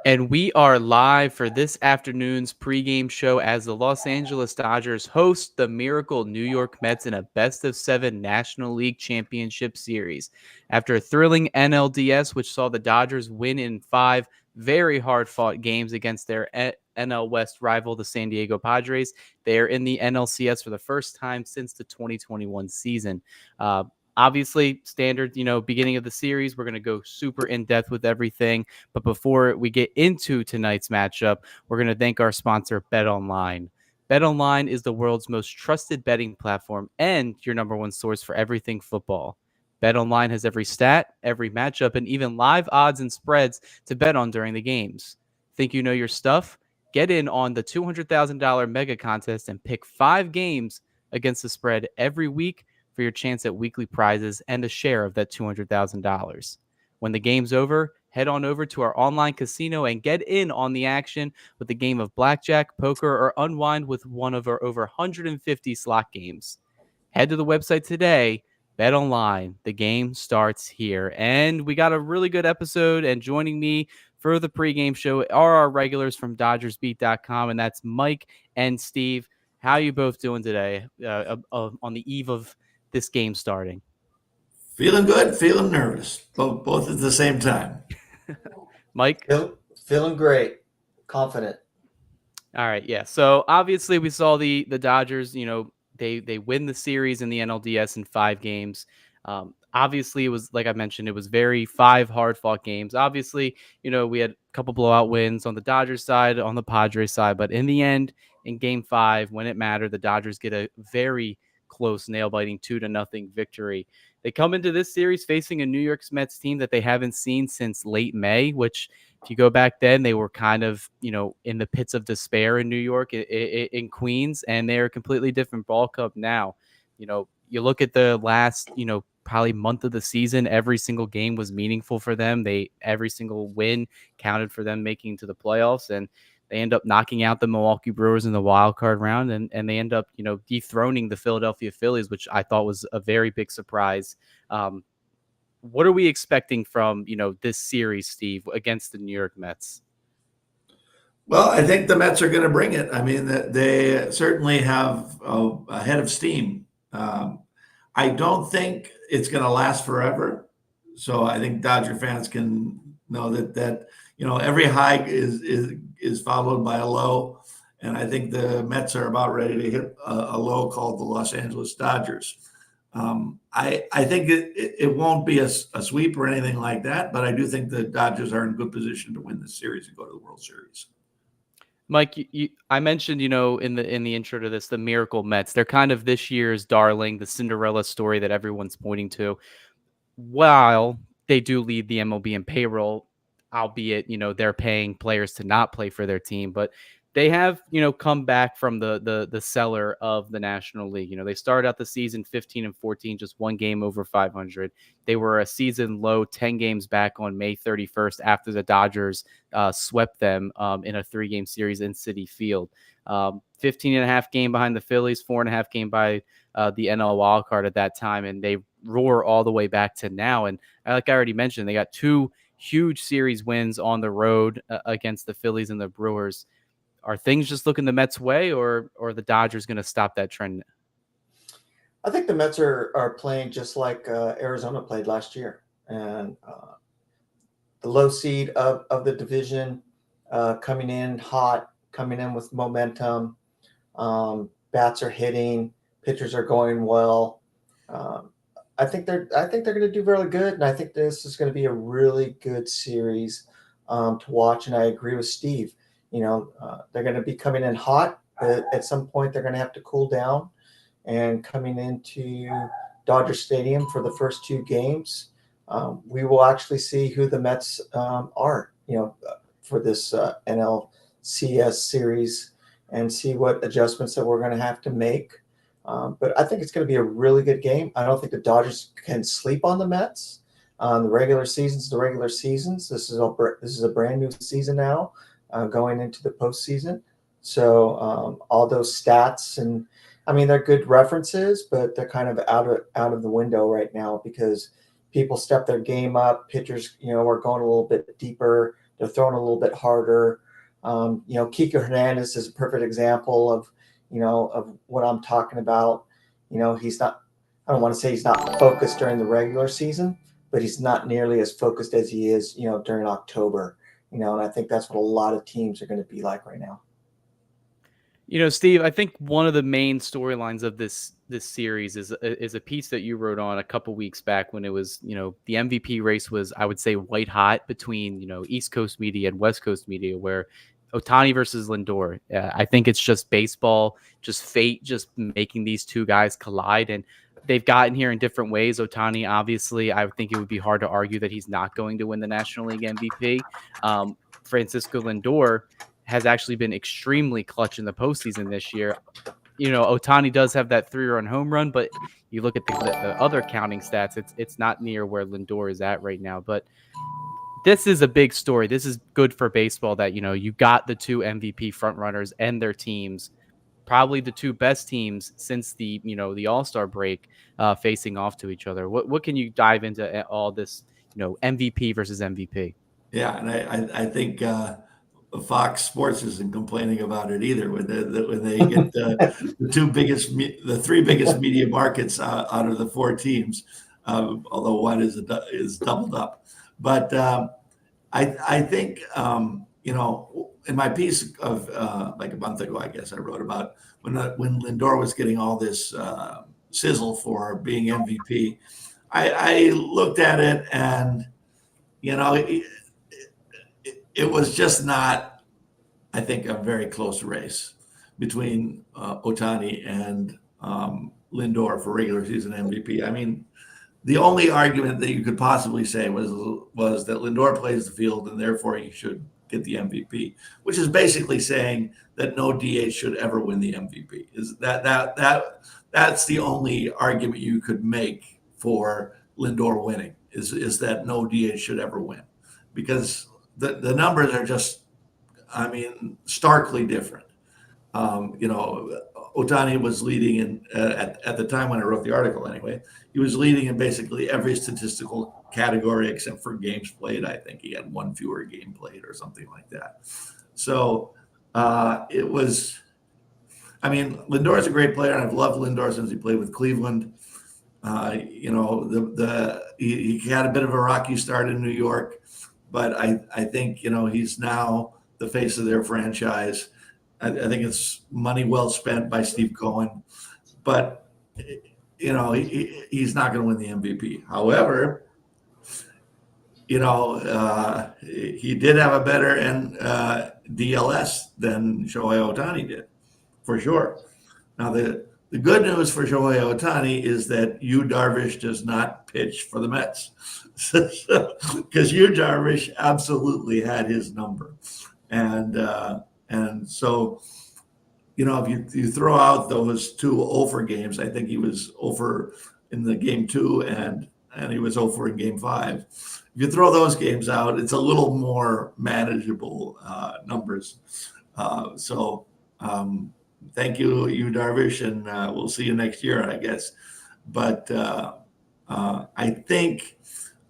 And we are live for this afternoon's pregame show as the Los Angeles Dodgers host the Miracle New York Mets in a best-of-7 National League Championship Series. After a thrilling NLDS, which saw the Dodgers win in 5 very hard-fought games against their NL West rival, the San Diego Padres, they are in the NLCS for the first time since the 2021 season. Uh, Obviously, standard, beginning of the series, we're going to go super in-depth with everything. But before we get into tonight's matchup, we're going to thank our sponsor, BetOnline. BetOnline is the world's most trusted betting platform and your number one source for everything football. BetOnline has every stat, every matchup, and even live odds and spreads to bet on during the games. Think you know your stuff? Get in on the $200,000 mega contest and pick 5 games against the spread every week for your chance at weekly prizes and a share of that $200,000. When the game's over, head on over to our online casino and get in on the action with a game of blackjack, poker, or unwind with one of our over 150 slot games. Head to the website today. Bet online. The game starts here. And we got a really good episode. And joining me for the pregame show are our regulars from DodgersBeat.com, and that's Mike and Steve. How are you both doing today on the eve of this game starting? Feeling good, feeling nervous, both at the same time. Mike? Feeling great, confident. All right, yeah. So obviously we saw the Dodgers, they win the series in the NLDS in 5 games. Obviously it was, like I mentioned, it was very 5 hard-fought games. Obviously, we had a couple blowout wins on the Dodgers side, on the Padres side, but in the end, in game 5, when it mattered, the Dodgers get a very close nail-biting 2-0 victory. They come into this series facing a New York Mets team that they haven't seen since late May, which if you go back then, they were kind of, in the pits of despair in New York, in Queens, and they're a completely different ball club now. You look at the last, probably month of the season, every single game was meaningful for them. Every single win counted for them making to the playoffs, and they end up knocking out the Milwaukee Brewers in the wild card round, and they end up, dethroning the Philadelphia Phillies, which I thought was a very big surprise. What are we expecting from, this series, Steve, against the New York Mets? Well, I think the Mets are going to bring it. I mean, they certainly have a head of steam. I don't think it's going to last forever. So I think Dodger fans can know that every high is followed by a low, and I think the Mets are about ready to hit a low called the Los Angeles Dodgers. I think it won't be a sweep or anything like that, but I do think the Dodgers are in good position to win the series and go to the World Series. Mike, I mentioned, in the intro to this, the Miracle Mets. They're kind of this year's darling, the Cinderella story that everyone's pointing to. While they do lead the MLB in payroll, albeit, they're paying players to not play for their team, but they have, come back from the cellar of the National League. They started out the season 15-14, just 1 game over 500. They were a season low 10 games back on May 31st after the Dodgers swept them in a 3-game series in Citi Field. 15.5 game behind the Phillies, 4.5 game by the NL wildcard at that time, and they roar all the way back to now. And like I already mentioned, they got 2 huge series wins on the road against the Phillies and the Brewers. Are things just looking the Mets' way, or the Dodgers going to stop that trend? I think the Mets are playing just like Arizona played last year, and the low seed of the division coming in hot, coming in with momentum. Bats are hitting, pitchers are going well. I think they're going to do really good, and I think this is going to be a really good series to watch. And I agree with Steve. They're going to be coming in hot. At some point, they're going to have to cool down. And coming into Dodger Stadium for the first 2 games, we will actually see who the Mets are, for this NLCS series, and see what adjustments that we're going to have to make. But I think it's going to be a really good game. I don't think the Dodgers can sleep on the Mets. The regular season's the regular seasons. This is a brand new season now. Going into the postseason. So all those stats, and I mean, they're good references, but they're kind of out of the window right now because people step their game up. Pitchers, are going a little bit deeper. They're throwing a little bit harder. Kike Hernandez is a perfect example of what I'm talking about. He's not. I don't want to say he's not focused during the regular season, but he's not nearly as focused as he is, during October. And I think that's what a lot of teams are going to be like right now. Steve, I think one of the main storylines of this series is a piece that you wrote on a couple weeks back when it was, the MVP race was, I would say, white hot between, East Coast media and West Coast media, where Otani versus Lindor. I think it's just baseball, just fate, just making these two guys collide, and they've gotten here in different ways. Otani, obviously, I think it would be hard to argue that he's not going to win the National League MVP. Francisco Lindor has actually been extremely clutch in the postseason this year. Otani does have that 3-run home run, but you look at the other counting stats, it's not near where Lindor is at right now. But this is a big story. This is good for baseball that, you got the two MVP frontrunners and their teams, probably the two best teams since the All-Star break, facing off to each other. What can you dive into all this, MVP versus MVP? Yeah, and I think Fox Sports isn't complaining about it either when they get the three biggest media markets out of the four teams, although one is doubled up. But I think in my piece of like a month ago, I guess I wrote about when Lindor was getting all this sizzle for being MVP. I looked at it and it was just not, I think, a very close race between Otani and Lindor for regular season MVP. I mean, the only argument that you could possibly say was that Lindor plays the field and therefore he should get the MVP, which is basically saying that no DH should ever win the MVP. Is that's the only argument you could make for Lindor winning is that no DH should ever win, because the numbers are just, I mean, starkly different. Otani was leading in at the time when I wrote the article. Anyway, he was leading in basically every statistical category except for games played. I think he had one fewer game played or something like that. So it was. I mean, Lindor is a great player, and I've loved Lindor since he played with Cleveland. He had a bit of a rocky start in New York, but I think he's now the face of their franchise. I think it's money well spent by Steve Cohen, but he's not going to win the MVP. However, he did have a better DLS than Shohei Ohtani did, for sure. Now the good news for Shohei Ohtani is that Yu Darvish does not pitch for the Mets, because Yu Darvish absolutely had his number, and so if you throw out those two over games, I think he was over in the game 2 and he was over in game 5. If you throw those games out, it's a little more manageable numbers. So thank you, Darvish, and we'll see you next year, I guess. But I think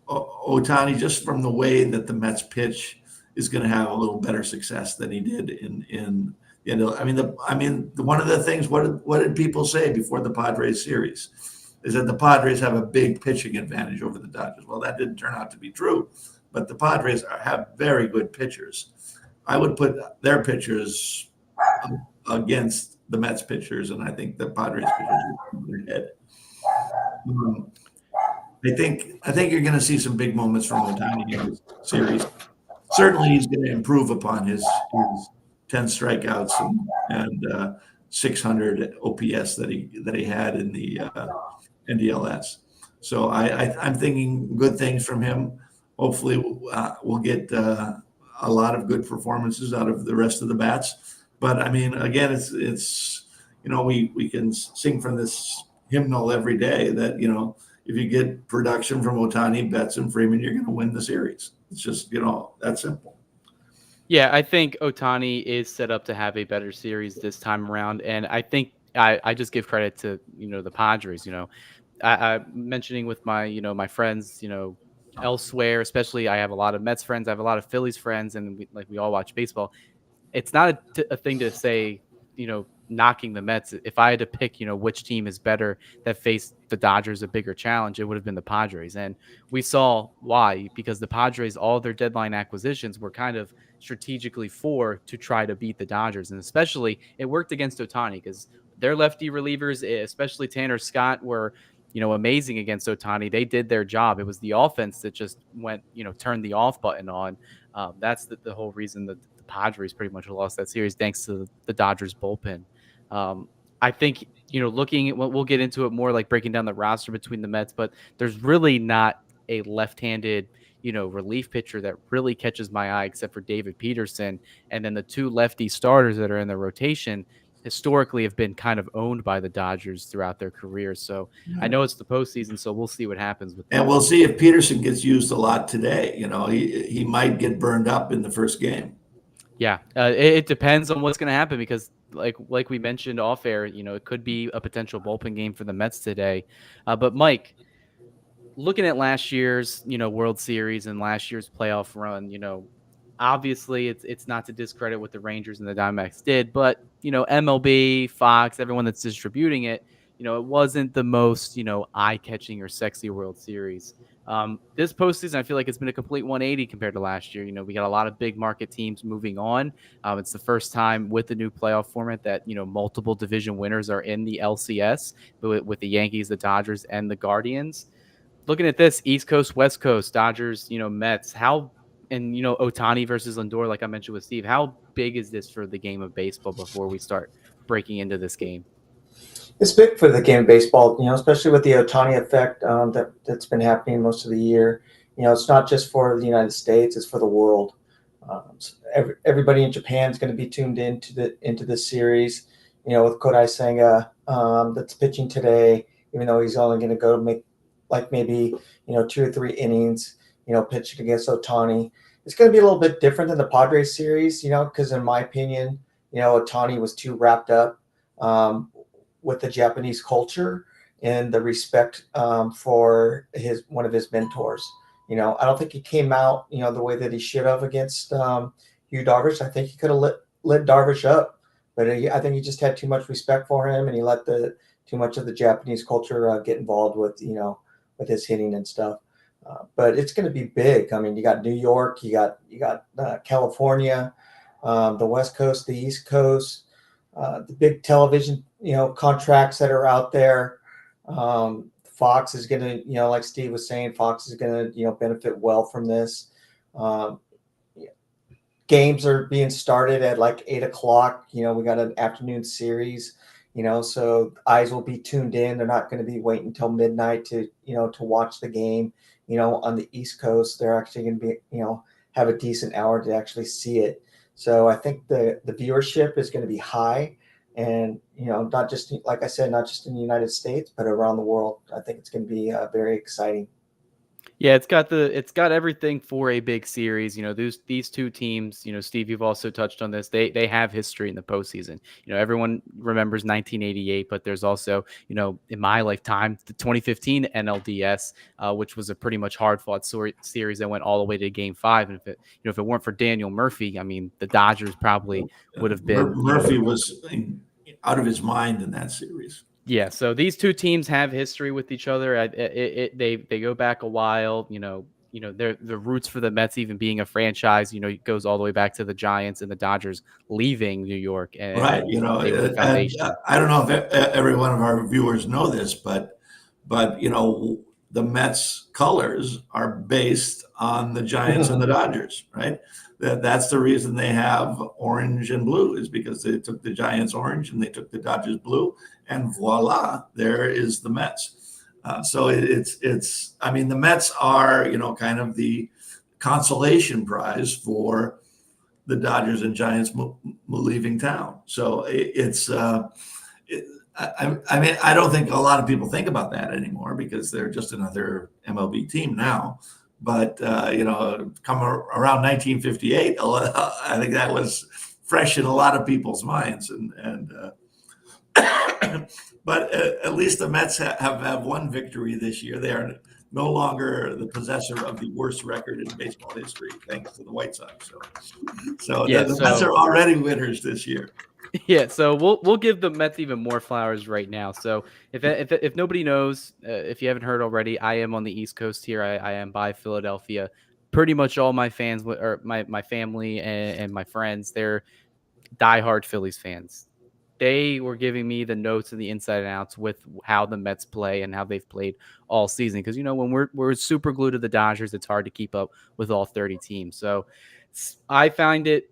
Ohtani, just from the way that the Mets pitch, is going to have a little better success than he did in one of the things. What did people say before the Padres series? Is that the Padres have a big pitching advantage over the Dodgers. Well, that didn't turn out to be true, but the Padres have very good pitchers. I would put their pitchers against the Mets pitchers, and I think the Padres pitchers are ahead. I think you're going to see some big moments from Ohtani in this series. Certainly, he's going to improve upon his 10 strikeouts and 600 OPS that he had in the NLCS. So I'm thinking good things from him. Hopefully, we'll get a lot of good performances out of the rest of the bats. But I mean, again, it's we can sing from this hymnal every day that if you get production from Ohtani, Betts, and Freeman, you're going to win the series. It's just that simple. Yeah, I think Otani is set up to have a better series this time around, and I think I just give credit to the Padres. I mentioning with my my friends, elsewhere, especially I have a lot of Mets friends, I have a lot of Phillies friends, and we all watch baseball. It's not a thing to say, knocking the Mets. If I had to pick, which team is better that faced the Dodgers a bigger challenge, it would have been the Padres. And we saw why, because the Padres, all their deadline acquisitions were kind of strategically to try to beat the Dodgers. And especially it worked against Ohtani because their lefty relievers, especially Tanner Scott, were amazing against Ohtani. They did their job. It was the offense that just went, turned the off button on. That's the whole reason that the Padres pretty much lost that series, thanks to the Dodgers bullpen. Um, I think, looking at what we'll get into it more, like breaking down the roster between the Mets, but there's really not a left-handed, relief pitcher that really catches my eye except for David Peterson. And then the two lefty starters that are in the rotation historically have been kind of owned by the Dodgers throughout their careers. So I know it's the postseason, so we'll see what happens with that. And we'll see if Peterson gets used a lot today. He might get burned up in the first game. Yeah, it depends on what's going to happen because, like we mentioned off air, it could be a potential bullpen game for the Mets today. But Mike, looking at last year's World Series and last year's playoff run, obviously it's not to discredit what the Rangers and the Diamondbacks did, but MLB, Fox, everyone that's distributing it, it wasn't the most eye-catching or sexy World Series. This postseason, I feel like it's been a complete 180 compared to last year. We got a lot of big market teams moving on. It's the first time with the new playoff format that multiple division winners are in the LCS, with the Yankees, the Dodgers, and the Guardians. Looking at this, East Coast, West Coast, Dodgers, Mets, and Ohtani versus Lindor, like I mentioned with Steve, how big is this for the game of baseball before we start breaking into this game? It's big for the game of baseball, especially with the Ohtani effect that's been happening most of the year. It's not just for the United States; it's for the world. So everybody in Japan is going to be tuned into this series. With Kodai Senga that's pitching today, even though he's only going to go make maybe 2 or 3 innings, pitching against Ohtani. It's going to be a little bit different than the Padres series, because in my opinion, Ohtani was too wrapped up with the Japanese culture and the respect for one of his mentors. I don't think he came out, the way that he should have against Hugh Darvish. I think he could have lit Darvish up, but I think he just had too much respect for him, and he let too much of the Japanese culture get involved with with his hitting and stuff. But it's going to be big. I mean, you got New York, you got California, the West Coast, the East Coast, the big television contracts that are out there. Fox is going to, like Steve was saying, Fox is going to benefit well from this. Games are being started at 8:00. We got an afternoon series. So eyes will be tuned in. They're not going to be waiting until midnight to watch the game. On the East Coast, they're actually going to be, have a decent hour to actually see it. So I think the viewership is going to be high, and not just, like I said, not just in the United States, but around the world. I think it's going to be very exciting. Yeah, it's got everything for a big series. These two teams, Steve, you've also touched on this. They have history in the postseason. Everyone remembers 1988, but there's also, in my lifetime, the 2015 NLDS, which was a pretty much hard fought series that went all the way to Game 5. And if it weren't for Daniel Murphy, I mean, the Dodgers probably would have been. Murphy was out of his mind in that series. Yeah, so these two teams have history with each other. They go back a while. The roots for the Mets even being a franchise. It goes all the way back to the Giants and the Dodgers leaving New York. And, right. I don't know if every one of our viewers know this, but the Mets colors are based on the Giants and the Dodgers, right? That's the reason they have orange and blue, is because they took the Giants orange and they took the Dodgers blue, and voila, there is the Mets. So I mean, the Mets are, kind of the consolation prize for the Dodgers and Giants leaving town. So I mean, I don't think a lot of people think about that anymore because they're just another MLB team now. But, come around 1958, I think that was fresh in a lot of people's minds. But at least the Mets have one victory this year. no longer the possessor of the worst record in baseball history, thanks to the White Sox. So Yeah, the Mets are already winners this year. Yeah, so we'll give the Mets even more flowers right now. So if nobody knows, if you haven't heard already, I am on the East Coast here. I am by Philadelphia. Pretty much all my fans or my family and my friends, they're diehard Phillies fans. They were giving me the notes and the inside and outs with how the Mets play and how they've played all season. Because when we're super glued to the Dodgers, it's hard to keep up with all 30 teams. So I find it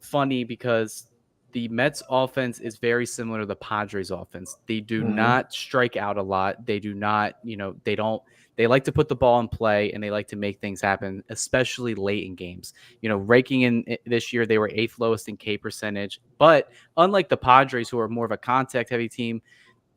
funny because the Mets offense is very similar to the Padres offense. They do Mm-hmm. not strike out a lot. They do not, they like to put the ball in play and they like to make things happen, especially late in games. Raking in this year, they were 8th lowest in K percentage. But unlike the Padres, who are more of a contact heavy team,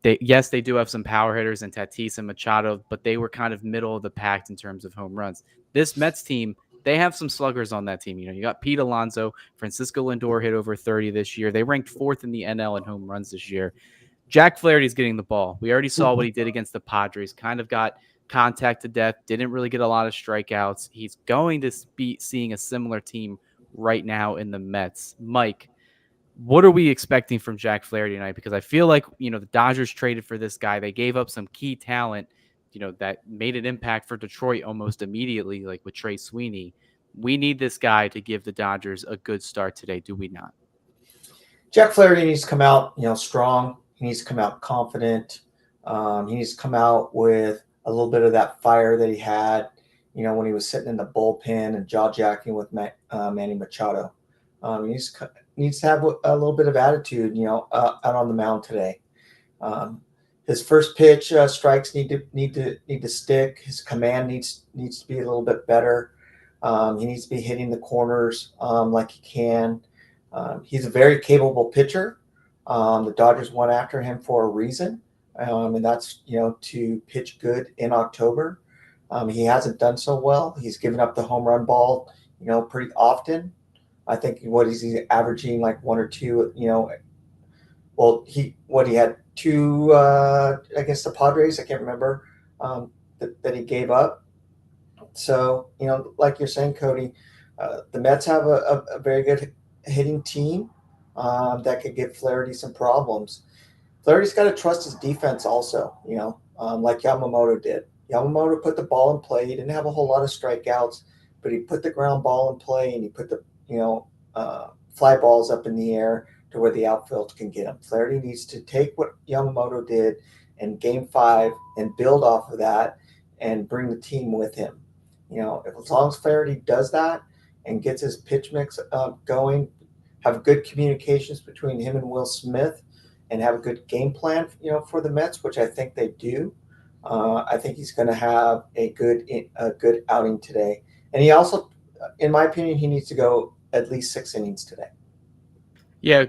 they do have some power hitters in Tatis and Machado, but they were kind of middle of the pack in terms of home runs. This Mets team, they have some sluggers on that team. You got Pete Alonso, Francisco Lindor hit over 30 this year. They ranked 4th in the NL in home runs this year. Jack Flaherty's getting the ball. We already saw what he did against the Padres. Kind of got contact to death. Didn't really get a lot of strikeouts. He's going to be seeing a similar team right now in the Mets. Mike, what are we expecting from Jack Flaherty tonight? Because I feel like, the Dodgers traded for this guy. They gave up some key talent, that made an impact for Detroit almost immediately, like with Trey Sweeney. We need this guy to give the Dodgers a good start today, do we not? Jack Flaherty needs to come out, strong. He needs to come out confident. He needs to come out with a little bit of that fire that he had, when he was sitting in the bullpen and jaw jacking with Manny Machado. He needs to have a little bit of attitude, out on the mound today. His first pitch strikes need to stick. His command needs to be a little bit better. He needs to be hitting the corners like he can. He's a very capable pitcher. The Dodgers went after him for a reason, and that's to pitch good in October. He hasn't done so well. He's given up the home run ball, pretty often. I think what is he averaging, like 1 or 2? Well, he had 2 against the Padres. I can't remember that he gave up. So like you're saying, Cody, the Mets have a very good hitting team that could give Flaherty some problems. Flaherty's got to trust his defense also, like Yamamoto did. Yamamoto put the ball in play. He didn't have a whole lot of strikeouts, but he put the ground ball in play and he put the fly balls up in the air to where the outfield can get him. Flaherty needs to take what Yamamoto did in Game 5 and build off of that and bring the team with him. As long as Flaherty does that and gets his pitch mix going, have good communications between him and Will Smith, and have a good game plan, for the Mets, which I think they do. I think he's going to have a good outing today. And he also, in my opinion, he needs to go at least 6 innings today. Yeah,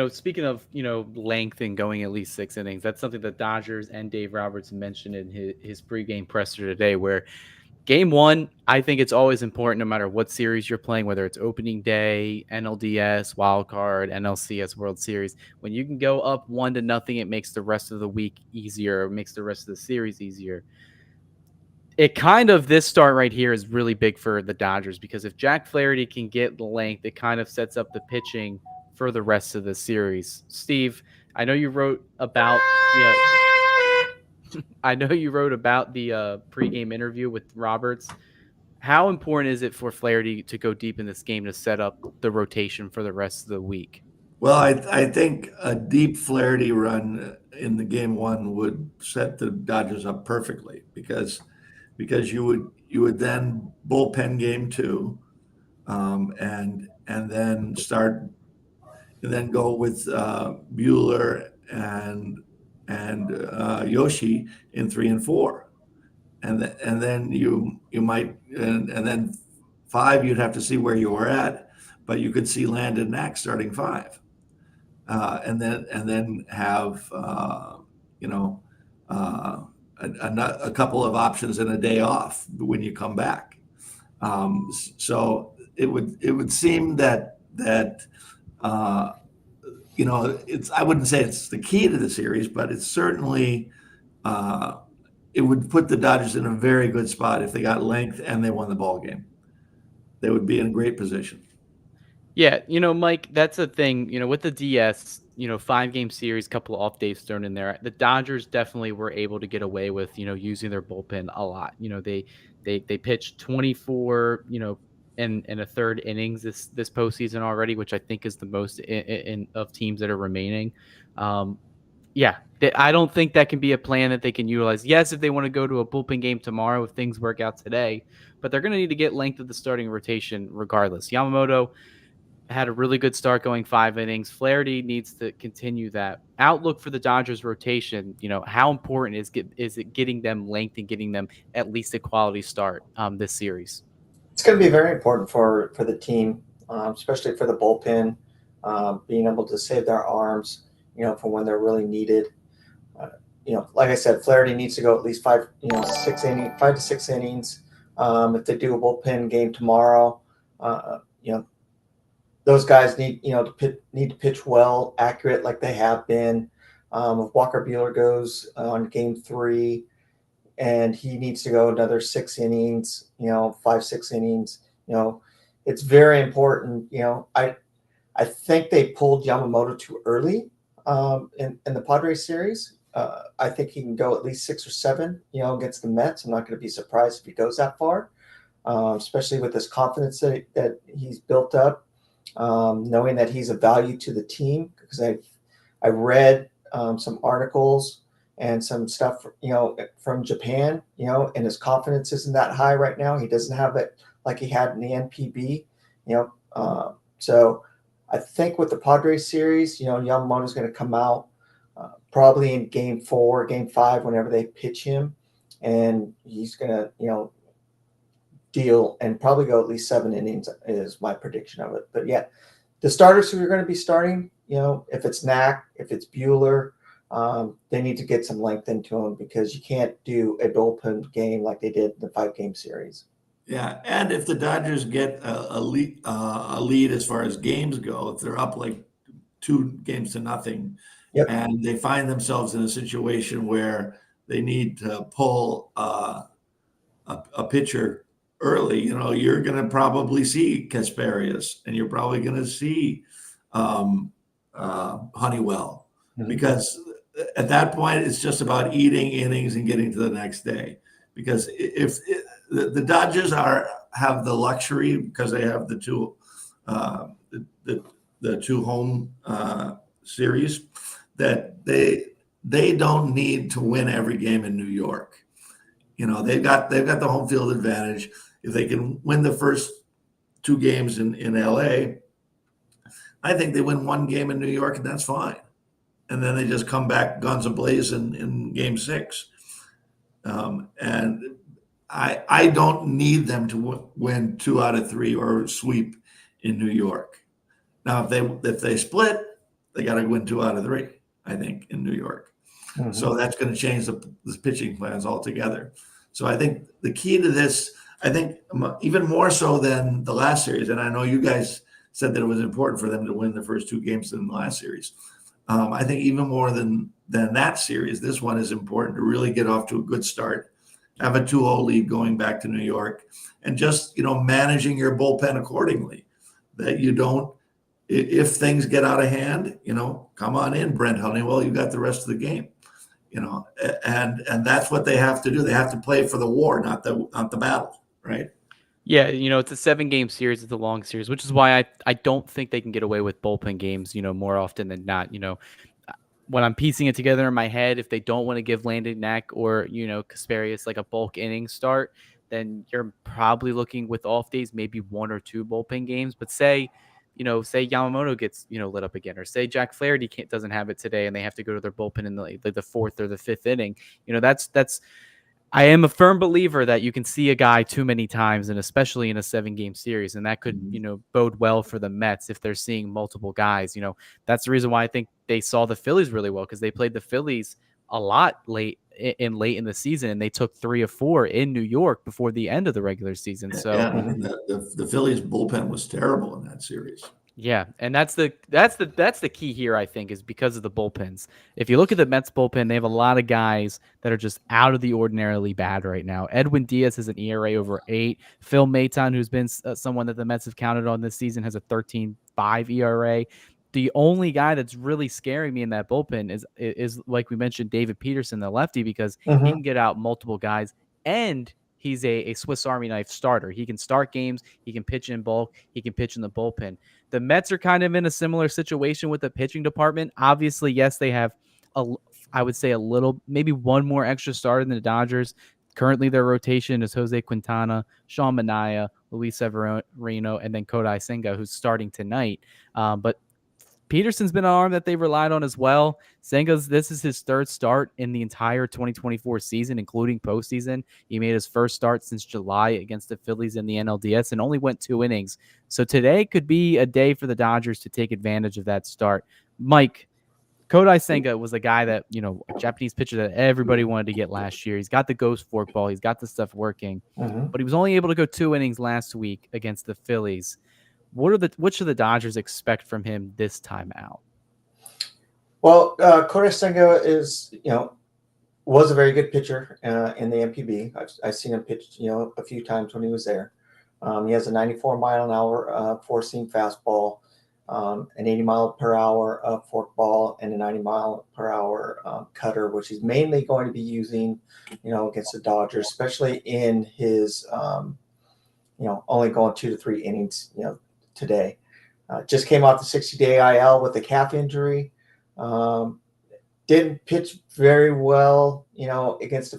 speaking of, length and going at least 6 innings, that's something that Dodgers and Dave Roberts mentioned in his pregame presser today, where Game 1, I think it's always important no matter what series you're playing, whether it's opening day, NLDS, wild card, NLCS World Series. When you can go up 1-0, it makes the rest of the week easier, it makes the rest of the series easier. This start right here is really big for the Dodgers, because if Jack Flaherty can get the length, it kind of sets up the pitching for the rest of the series. Steve, I know you wrote about the pregame interview with Roberts. How important is it for Flaherty to go deep in this game to set up the rotation for the rest of the week? Well, I think a deep Flaherty run in the Game 1 would set the Dodgers up perfectly, because you would then bullpen Game 2, and then go with Bueller and Yoshi in 3 and 4, and then you might, and then 5 you'd have to see where you were at, but you could see Landon Knack starting 5, and then have a couple of options and a day off when you come back. So it would seem that it's, I wouldn't say it's the key to the series, but it's certainly it would put the Dodgers in a very good spot if they got length and they won the ball game. They would be in a great position. Yeah, Mike, that's a thing, with the DS, 5-game series, couple of off days thrown in there. The Dodgers definitely were able to get away with, using their bullpen a lot. They pitched 24, in a third innings this postseason already, which I think is the most in of teams that are remaining. Yeah, I don't think that can be a plan that they can utilize. Yes, if they want to go to a bullpen game tomorrow, if things work out today, but they're going to need to get length of the starting rotation regardless. Yamamoto had a really good start going 5 innings. Flaherty needs to continue that. Outlook for the Dodgers rotation, how important is it getting them length and getting them at least a quality start this series? It's going to be very important for the team, especially for the bullpen, being able to save their arms, for when they're really needed. Like I said, Flaherty needs to go at least 5 to 6 innings. If they do a bullpen game tomorrow, those guys need to pitch well, accurate like they have been. If Walker Buehler goes on game 3, and he needs to go another 6 innings, 5-6 innings, it's very important. I think they pulled Yamamoto too early in the Padres series. I think he can go at least 6 or 7, against the Mets. I'm not going to be surprised if he goes that far, especially with this confidence that he's built up, knowing that he's a value to the team. Because I read some articles and some stuff, from Japan, and his confidence isn't that high right now. He doesn't have it like he had in the NPB, so I think with the Padres series, Yamamoto's going to come out probably in game 4, game 5, whenever they pitch him, and he's going to, deal and probably go at least 7 innings is my prediction of it. But yeah, the starters who are going to be starting, if it's Knack, if it's Buehler, they need to get some length into them, because you can't do a bullpen game like they did in the 5-game series. Yeah, and if the Dodgers get a lead as far as games go, if they're up like 2-0, Yep. and they find themselves in a situation where they need to pull a pitcher early, you're going to probably see Kasperius, and you're probably going to see Honeywell, because at that point it's just about eating innings and getting to the next day. Because if the Dodgers have the luxury, because they have the two home series, that they don't need to win every game in New York. They've got the home field advantage. If they can win the first 2 games in LA, I think they win 1 game in New York, and that's fine. And then they just come back guns a-blazing in game 6. And I don't need them to win 2 out of 3 or sweep in New York. Now, if they split, they got to win 2 out of 3, I think, in New York. Mm-hmm. So that's going to change the pitching plans altogether. So I think the key to this, I think even more so than the last series, and I know you guys said that it was important for them to win the first 2 games in the last series. I think even more than that series, this one is important to really get off to a good start, have a 2-0 lead going back to New York, and just, managing your bullpen accordingly. That you don't, if things get out of hand, come on in, Brent Honeywell, you got the rest of the game, and that's what they have to do. They have to play for the war, not the battle, right? Yeah, it's a 7-game series. It's a long series, which is why I don't think they can get away with bullpen games, more often than not. When I'm piecing it together in my head, if they don't want to give Landon Knack or, Kasperius like a bulk inning start, then you're probably looking with off days, maybe 1 or 2 bullpen games. But say Yamamoto gets, lit up again, or say Jack Flaherty doesn't have it today and they have to go to their bullpen in the 4th or the 5th inning. That's I am a firm believer that you can see a guy too many times, and especially in a 7-game series, and that could, bode well for the Mets if they're seeing multiple guys. That's the reason why I think they saw the Phillies really well, because they played the Phillies a lot late in the season, and they took 3 of 4 in New York before the end of the regular season. So yeah, the Phillies bullpen was terrible in that series. Yeah, and that's the key here, I think, is because of the bullpens. If you look at the Mets bullpen, they have a lot of guys that are just out of the ordinarily bad right now. Edwin Diaz has an ERA over 8. Phil Maton, who's been someone that the Mets have counted on this season, has a 13.5 ERA. The only guy that's really scaring me in that bullpen is like we mentioned, David Peterson, the lefty, because he can get out multiple guys, and he's a Swiss Army knife starter. He can start games, he can pitch in bulk, he can pitch in the bullpen. The Mets are kind of in a similar situation with the pitching department. Obviously, yes, they have I would say a little, maybe one more extra starter than the Dodgers. Currently, their rotation is Jose Quintana, Sean Manaea, Luis Severino, and then Kodai Senga, who's starting tonight. But Peterson's been an arm that they've relied on as well. Senga's, this is his third start in the entire 2024 season, including postseason. He made his first start since July against the Phillies in the NLDS and only went 2 innings. So today could be a day for the Dodgers to take advantage of that start. Mike, Kodai Senga was a guy that, a Japanese pitcher that everybody wanted to get last year. He's got the ghost forkball. He's got the stuff working, but he was only able to go 2 innings last week against the Phillies. What should the Dodgers expect from him this time out? Well, Kodai Senga was a very good pitcher in the MPB. I've seen him pitch, a few times when he was there. He has a 94 mile an hour four-seam fastball, an 80 mile per hour forkball, and a 90 mile per hour cutter, which he's mainly going to be using, against the Dodgers, especially in his, only going 2 to 3 innings, today. Just came off the 60-day IL with a calf injury. Didn't pitch very well, against the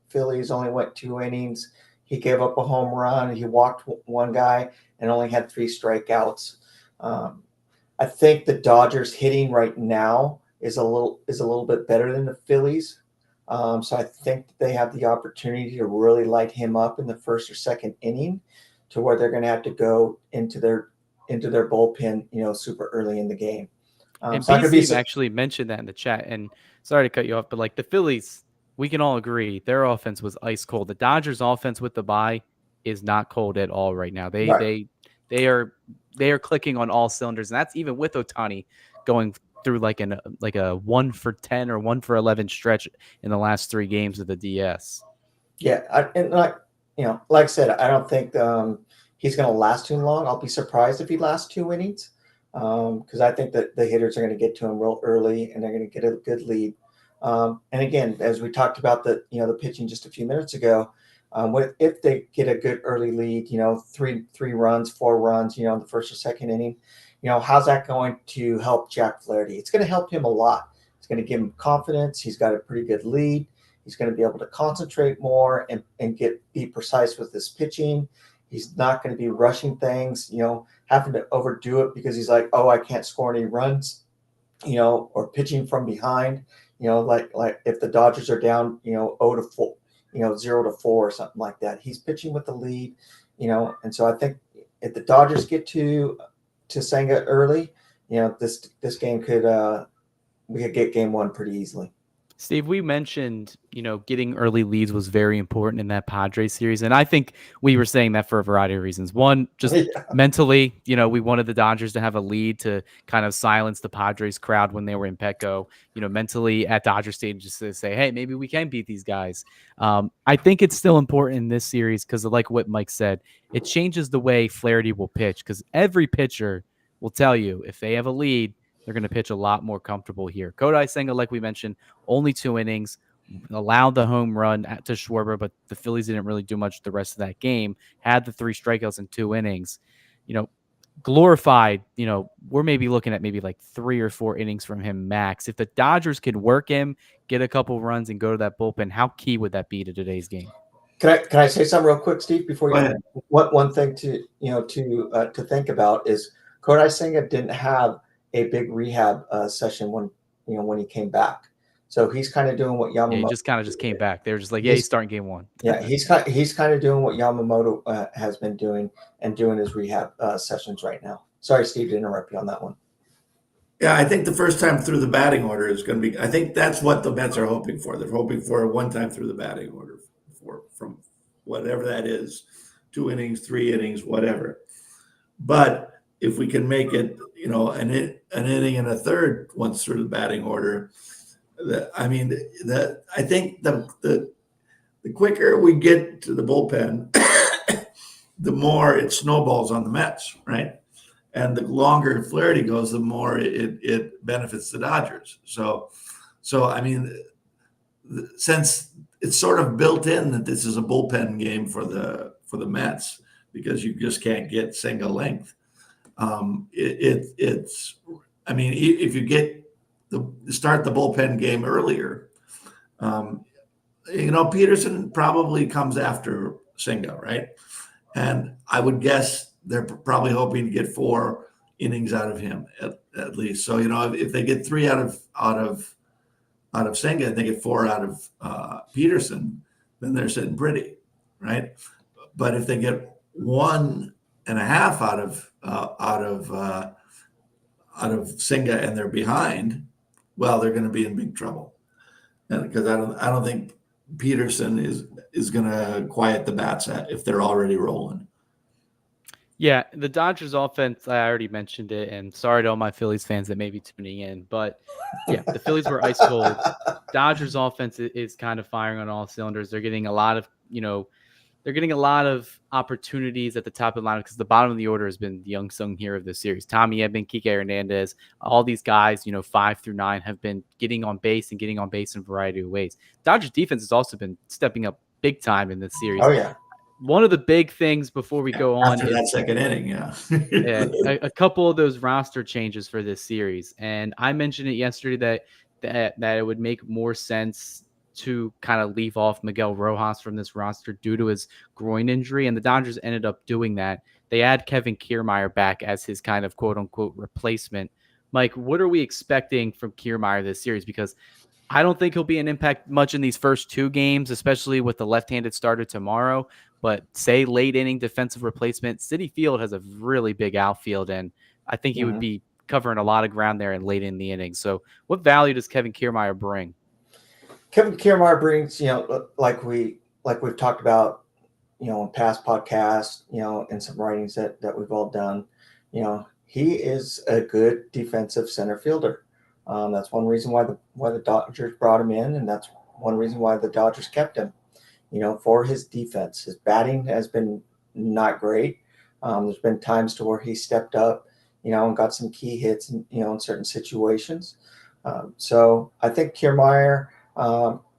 Phillies only went 2 innings. He gave up a home run. He walked one guy and only had 3 strikeouts. I think the Dodgers hitting right now is a little bit better than the Phillies. So I think they have the opportunity to really light him up in the first or second inning, to where they're going to have to go into their bullpen, super early in the game. And So B. Steve actually mentioned that in the chat. And sorry to cut you off, but like the Phillies, we can all agree their offense was ice cold. The Dodgers' offense with the bye is not cold at all right now. They are clicking on all cylinders, and that's even with Ohtani going through like a 1 for 10 or 1 for 11 stretch in the last 3 games of the DS. Yeah, like I said, I don't think he's going to last too long. I'll be surprised if he lasts 2 innings, because I think that the hitters are going to get to him real early and they're going to get a good lead. And again, as we talked about the pitching just a few minutes ago, if they get a good early lead, 3 runs, 4 runs, in the first or second inning, how's that going to help Jack Flaherty? It's going to help him a lot. It's going to give him confidence. He's got a pretty good lead. He's going to be able to concentrate more and be precise with his pitching. He's not going to be rushing things, having to overdo it because he's like, oh, I can't score any runs, or pitching from behind, like if the Dodgers are down, 0-4, 0-4 or something like that. He's pitching with the lead, and so I think if the Dodgers get to Senga early, this game we could get game 1 pretty easily. Steve, we mentioned, getting early leads was very important in that Padres series. And I think we were saying that for a variety of reasons. One, just mentally, we wanted the Dodgers to have a lead to kind of silence the Padres crowd when they were in Petco, mentally at Dodger Stadium, just to say, hey, maybe we can beat these guys. I think it's still important in this series because, like what Mike said, it changes the way Flaherty will pitch, because every pitcher will tell you if they have a lead, they're going to pitch a lot more comfortable here. Kodai Senga, like we mentioned, only 2 innings, allowed the home run to Schwarber, but the Phillies didn't really do much the rest of that game, had the 3 strikeouts in 2 innings. Glorified, we're maybe looking at maybe like 3 or 4 innings from him max. If the Dodgers could work him, get a couple runs, and go to that bullpen, how key would that be to today's game? Can I say something real quick, Steve, before you? One thing to think about is Kodai Senga didn't have a big rehab session when he came back. So he's kind of doing what Yamamoto. Yeah, he just kind of came back. They were just like, he's starting game 1. Yeah, he's kind of doing what Yamamoto has been doing and doing his rehab sessions right now. Sorry, Steve, to interrupt you on that one. Yeah, I think the first time through the batting order is going to be. I think that's what the Mets are hoping for. They're hoping for a one time through the batting order from whatever that is, 2 innings, 3 innings, whatever. But if we can make it, an inning and a third once through the batting order, I think the quicker we get to the bullpen, the more it snowballs on the Mets, right? And the longer Flaherty goes, the more it benefits the Dodgers. So since it's sort of built in that this is a bullpen game for the Mets because you just can't get single length. It's if you get start the bullpen game earlier, Peterson probably comes after Singa, right? And I would guess they're probably hoping to get 4 innings out of him at least. So if they get 3 out of Senga and they get 4 out of Peterson, then they're sitting pretty, right? But if they get 1.5 out of Senga and they're behind, well, they're going to be in big trouble. And because I don't think Peterson is going to quiet the bats if they're already rolling. Yeah, the Dodgers offense, I already mentioned it, and sorry to all my Phillies fans that may be tuning in, but yeah, the Phillies were ice cold. Dodgers offense is kind of firing on all cylinders. They're getting a lot of, opportunities at the top of the lineup because the bottom of the order has been the unsung hero of this series. Tommy Edman, Kike Hernandez, all these guys, 5 through 9 have been getting on base in a variety of ways. Dodgers defense has also been stepping up big time in this series. Oh yeah. One of the big things before we go on after that second inning, a couple of those roster changes for this series. And I mentioned it yesterday that it would make more sense to kind of leave off Miguel Rojas from this roster due to his groin injury. And the Dodgers ended up doing that. They add Kevin Kiermaier back as his kind of quote unquote replacement. Mike, what are we expecting from Kiermaier this series? Because I don't think he'll be an impact much in these first 2 games, especially with the left-handed starter tomorrow. But say late inning defensive replacement, Citi Field has a really big outfield, and I think he would be covering a lot of ground there and late in the inning. So what value does Kevin Kiermaier bring? Kevin Kiermaier brings, like we've talked about, in past podcasts, in some writings that we've all done, he is a good defensive center fielder. That's one reason why the Dodgers brought him in, and that's one reason why the Dodgers kept him. For his defense. His batting has been not great. There's been times to where he stepped up, and got some key hits, in certain situations. So I think Kiermaier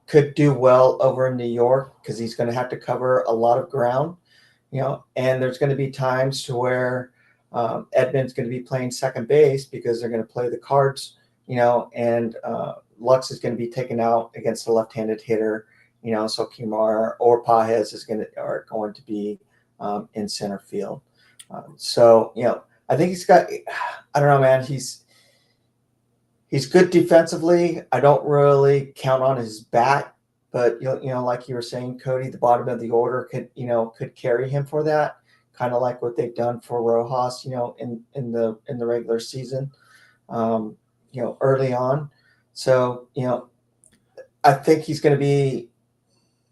could do well over in New York because he's going to have to cover a lot of ground, and there's going to be times to where Edman's going to be playing second base because they're going to play the Cards, and Lux is going to be taken out against the left-handed hitter. So Kiermaier or Pages are going to be in center field. So I think he's got. I don't know, man. He's good defensively. I don't really count on his bat, but like you were saying, Cody, the bottom of the order could carry him for that. Kind of like what they've done for Rojas, in the regular season, early on. So I think he's going to be.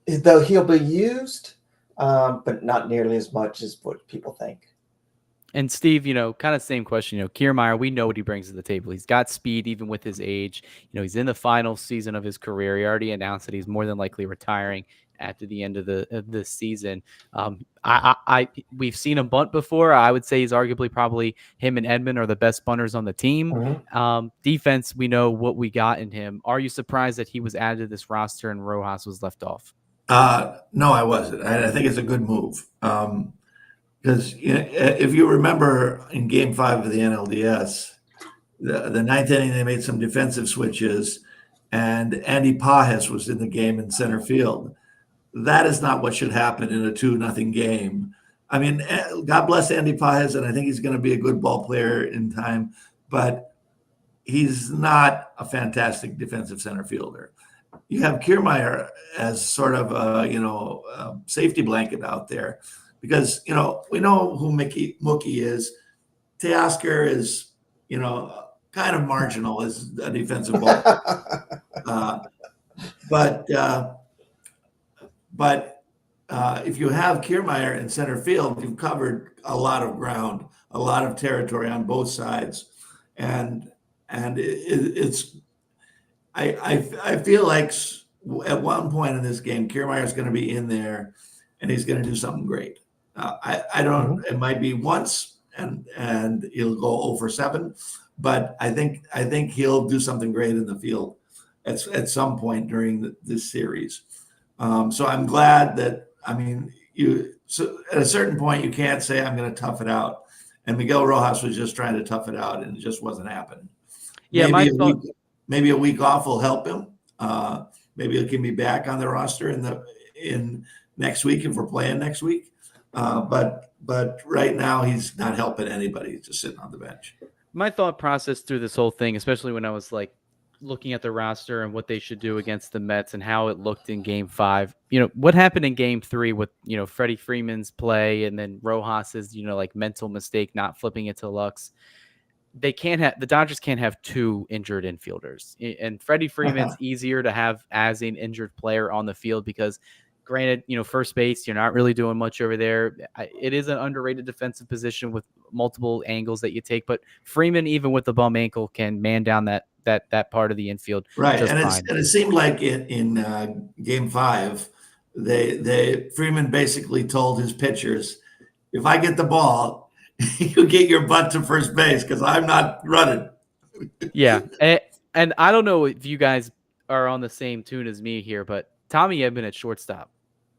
Though he'll be used, but not nearly as much as what people think. And Steve, kind of same question. Kiermaier, we know what he brings to the table. He's got speed even with his age. He's in the final season of his career. He already announced that he's more than likely retiring after the end of this season. We've seen him bunt before. I would say he's arguably probably him and Edman are the best bunters on the team. Mm-hmm. Defense, we know what we got in him. Are you surprised that he was added to this roster and Rojas was left off? No, I wasn't. I think it's a good move. Because if you remember in Game 5 of the NLDS, the ninth inning, they made some defensive switches, and Andy Pages was in the game in center field. That is not what should happen in a 2-0 game. I mean, God bless Andy Pages, and I think he's going to be a good ball player in time, but he's not a fantastic defensive center fielder. You have Kiermaier as sort of a safety blanket out there because we know who Mookie is. Teoscar is kind of marginal as a defensive ball, but if you have Kiermaier in center field, you've covered a lot of ground a lot of territory on both sides, and it's I feel like at one point in this game, Kiermaier is going to be in there, and he's going to do something great. I don't. Mhm. It might be once, and he'll go over 7, but I think he'll do something great in the field at some point during this series. So I'm glad that so at a certain point you can't say I'm going to tough it out, and Miguel Rojas was just trying to tough it out, and it just wasn't happening. Yeah, my Maybe thought. maybe a week off will help him. Maybe he can be back on the roster in next week if we're playing next week. But right now he's not helping anybody. He's just sitting on the bench. My thought process through this whole thing, especially when I was like looking at the roster and what they should do against the Mets and how it looked in game 5, what happened in game 3 with, Freddie Freeman's play and then Rojas's, like mental mistake, not flipping it to Lux. The Dodgers can't have 2 injured infielders, and Freddie Freeman's easier to have as an injured player on the field because granted, first base, you're not really doing much over there. It is an underrated defensive position with multiple angles that you take, but Freeman, even with the bum ankle, can man down that part of the infield Right, just and fine. it seemed like in game 5, they Freeman basically told his pitchers, if I get the ball, you get your butt to first base because I'm not running. Yeah, and I don't know if you guys are on the same tune as me here, but Tommy Edman at shortstop,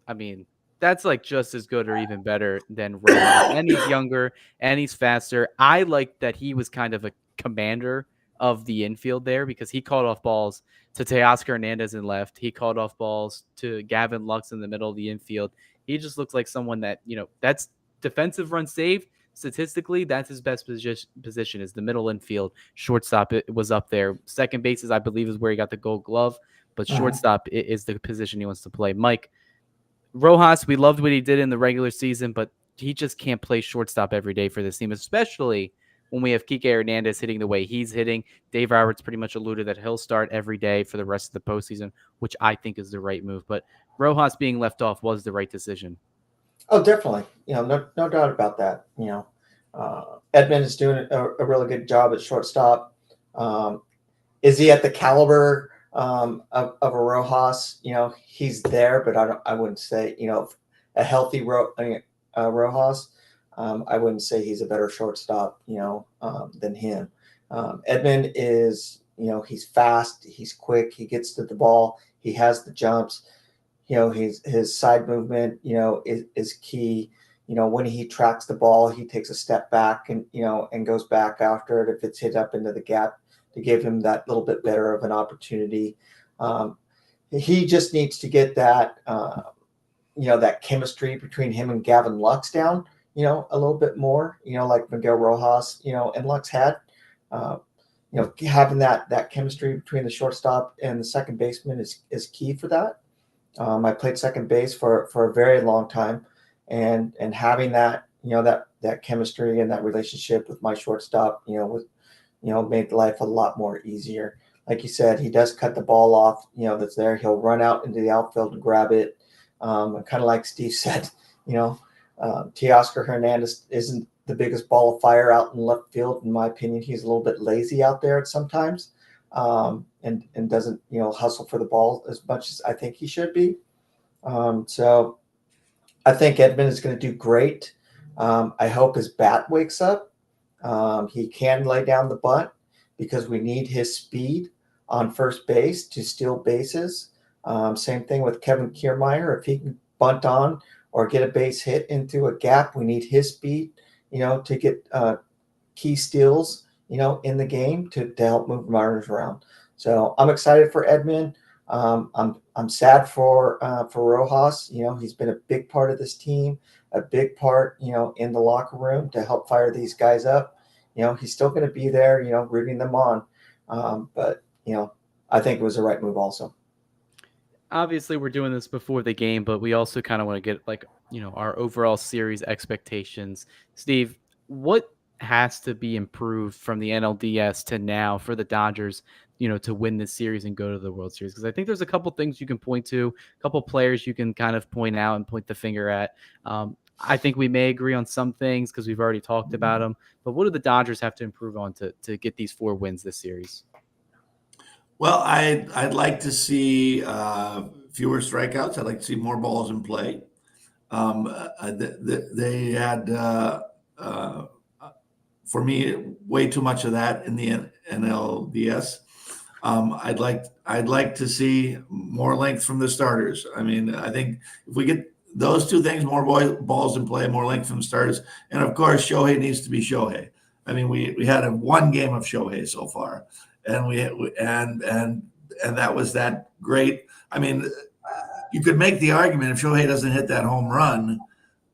I mean, that's like just as good or even better than Rojas. And he's younger and he's faster. I like that he was kind of a commander of the infield there because he called off balls to Teoscar Hernandez in left. He called off balls to Gavin Lux in the middle of the infield. He just looks like someone that, that's defensive run saved. Statistically, that's his best position is the middle infield. Shortstop, it was up there. Second bases, I believe, is where he got the gold glove. But shortstop is the position he wants to play. Mike, Rojas, we loved what he did in the regular season, but he just can't play shortstop every day for this team, especially when we have Kike Hernandez hitting the way he's hitting. Dave Roberts pretty much alluded that he'll start every day for the rest of the postseason, which I think is the right move. But Rojas being left off was the right decision. Oh, definitely. No doubt about that. Edmund is doing a really good job at shortstop. Is he at the caliber of a Rojas? He's there, but I wouldn't say, a healthy Rojas. I wouldn't say he's a better shortstop, than him. Edmund is, he's fast, he's quick, he gets to the ball, he has the jumps. His side movement, is key. When he tracks the ball, he takes a step back and goes back after it if it's hit up into the gap to give him that little bit better of an opportunity. He just needs to get that, that chemistry between him and Gavin Lux down, a little bit more, like Miguel Rojas, and Lux had. Having that chemistry between the shortstop and the second baseman is key for that. I played second base for a very long time, and having that that chemistry and that relationship with my shortstop, made life a lot more easier. Like you said, he does cut the ball off, that's there. He'll run out into the outfield and grab it. And kind of like Steve said, Teoscar Hernandez isn't the biggest ball of fire out in left field. In my opinion, he's a little bit lazy out there at sometimes. And doesn't hustle for the ball as much as I think he should be. So I think Edmund is going to do great. I hope his bat wakes up. He can lay down the bunt because we need his speed on first base to steal bases. Same thing with Kevin Kiermaier. If he can bunt on or get a base hit into a gap, we need his speed, to get key steals, in the game to help move runners around. So I'm excited for Edmund. I'm sad for Rojas. He's been a big part of this team, a big part, in the locker room to help fire these guys up. He's still going to be there, rooting them on. But I think it was the right move also. Obviously, we're doing this before the game, but we also kind of want to get our overall series expectations. Steve, what has to be improved from the NLDS to now for the Dodgers, to win this series and go to the World Series? Because I think there's a couple things you can point to, a couple players you can kind of point out and point the finger at. I think we may agree on some things because we've already talked about them. But what do the Dodgers have to improve on to get these 4 wins this series? Well, I'd like to see fewer strikeouts. I'd like to see more balls in play. They had, for me, way too much of that in the NLDS. I'd like to see more length from the starters. I mean, I think if we get those two things, more balls in play, more length from starters, and of course, Shohei needs to be Shohei. I mean, we had one game of Shohei so far, and and that was that great. I mean, you could make the argument if Shohei doesn't hit that home run,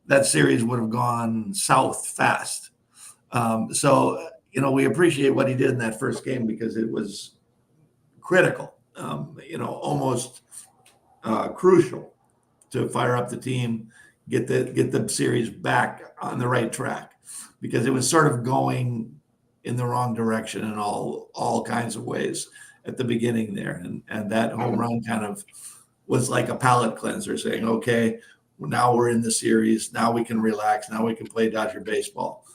that series would have gone south fast. So we appreciate what he did in that first game because it was critical, almost crucial to fire up the team, get the series back on the right track, because it was sort of going in the wrong direction in all kinds of ways at the beginning there, and that home run kind of was like a palate cleanser, saying, okay, now we're in the series, now we can relax, now we can play Dodger baseball.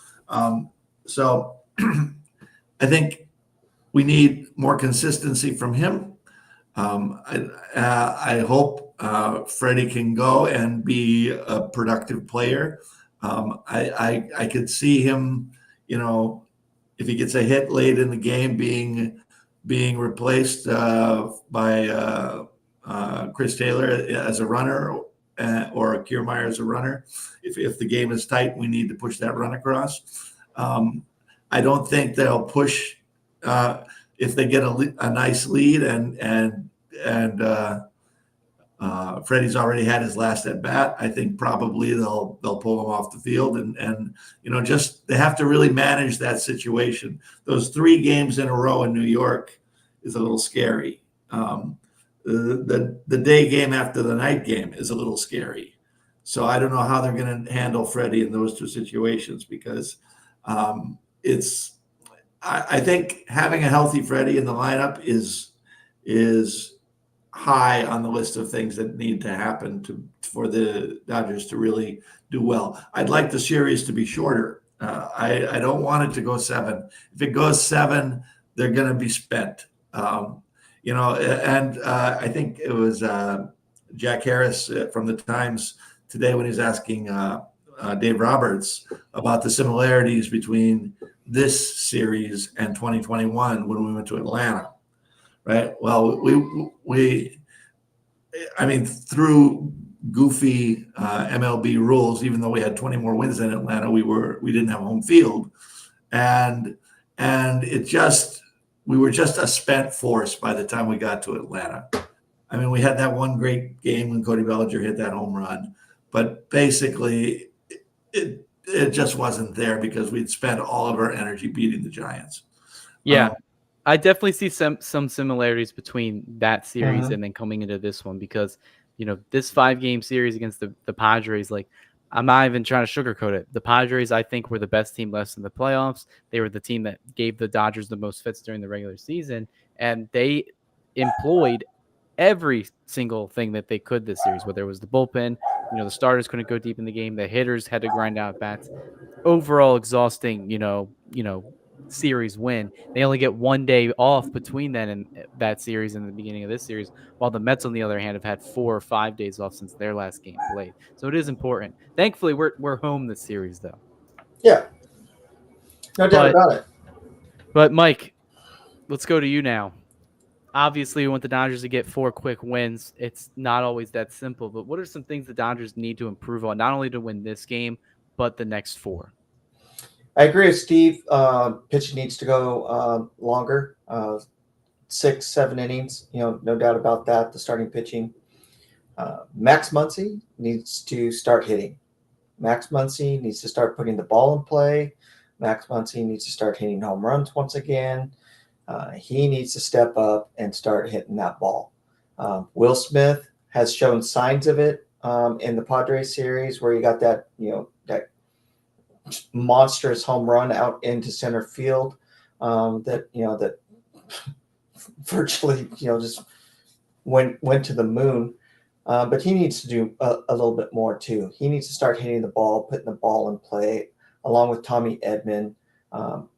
So I think we need more consistency from him. I hope Freddie can go and be a productive player. I could see him, if he gets a hit late in the game, being replaced by Chris Taylor as a runner or Kiermaier as a runner. If the game is tight, we need to push that run across. I don't think they'll push if they get a nice lead and Freddie's already had his last at bat. I think probably they'll pull him off the field and just they have to really manage that situation. Those 3 games in a row in New York is a little scary. The day game after the night game is a little scary. So I don't know how they're going to handle Freddie in those 2 situations, because I think having a healthy Freddie in the lineup is high on the list of things that need to happen for the Dodgers to really do well. I'd like the series to be shorter. I don't want it to go 7. If it goes 7, they're going to be spent. And I think it was Jack Harris from the Times today when he was asking Dave Roberts about the similarities between this series and 2021 when we went to Atlanta, right? Well, through goofy MLB rules, even though we had 20 more wins than Atlanta, we didn't have home field, and we were just a spent force by the time we got to Atlanta. I mean, we had that one great game when Cody Bellinger hit that home run, but basically it just wasn't there because we'd spent all of our energy beating the Giants. Yeah, I definitely see some similarities between that series and then coming into this one, because this 5-game series against the Padres, like, I'm not even trying to sugarcoat it. The Padres, I think, were the best team left in the playoffs. They were the team that gave the Dodgers the most fits during the regular season, and they employed every single thing that they could this series, whether it was the bullpen, the starters couldn't go deep in the game, the hitters had to grind out bats. Overall exhausting, series win. They only get 1 day off between then and that series and the beginning of this series, while the Mets, on the other hand, have had 4 or 5 days off since their last game played. So it is important. Thankfully, we're home this series, though. Yeah, no doubt about it. But Mike, let's go to you now. Obviously, we want the Dodgers to get 4 quick wins. It's not always that simple, but what are some things the Dodgers need to improve on, not only to win this game, but the next 4? I agree with Steve. Pitching needs to go longer, 6, 7 innings. No doubt about that. The starting pitching. Max Muncy needs to start hitting. Max Muncy needs to start putting the ball in play. Max Muncy needs to start hitting home runs once again. He needs to step up and start hitting that ball. Will Smith has shown signs of it in the Padres series, where he got that that monstrous home run out into center field that virtually just went to the moon. But he needs to do a little bit more too. He needs to start hitting the ball, putting the ball in play, along with Tommy Edman.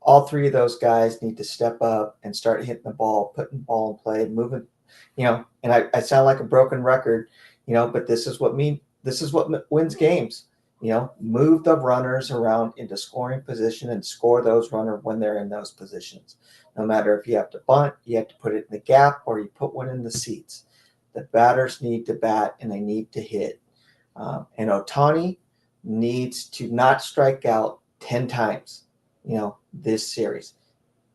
All three of those guys need to step up and start hitting the ball, putting the ball in play, moving. And I sound like a broken record, but this is what wins games. Move the runners around into scoring position and score those runners when they're in those positions. No matter if you have to bunt, you have to put it in the gap, or you put one in the seats. The batters need to bat and they need to hit. And Ohtani needs to not strike out 10 times, this series.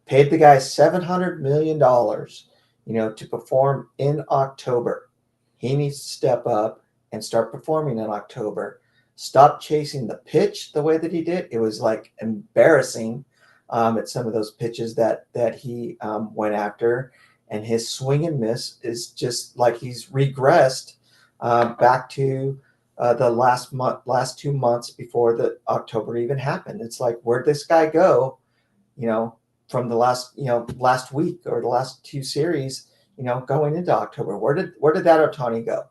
Paid the guy $700 million, to perform in October. He needs to step up and start performing in October. Stop chasing the pitch the way that he did. It was like embarrassing at some of those pitches that he went after. And his swing and miss is just like he's regressed back to the last 2 months before the October even happened. It's like, where'd this guy go, from the last week or the last 2 series, going into October? Where did that Ohtani go?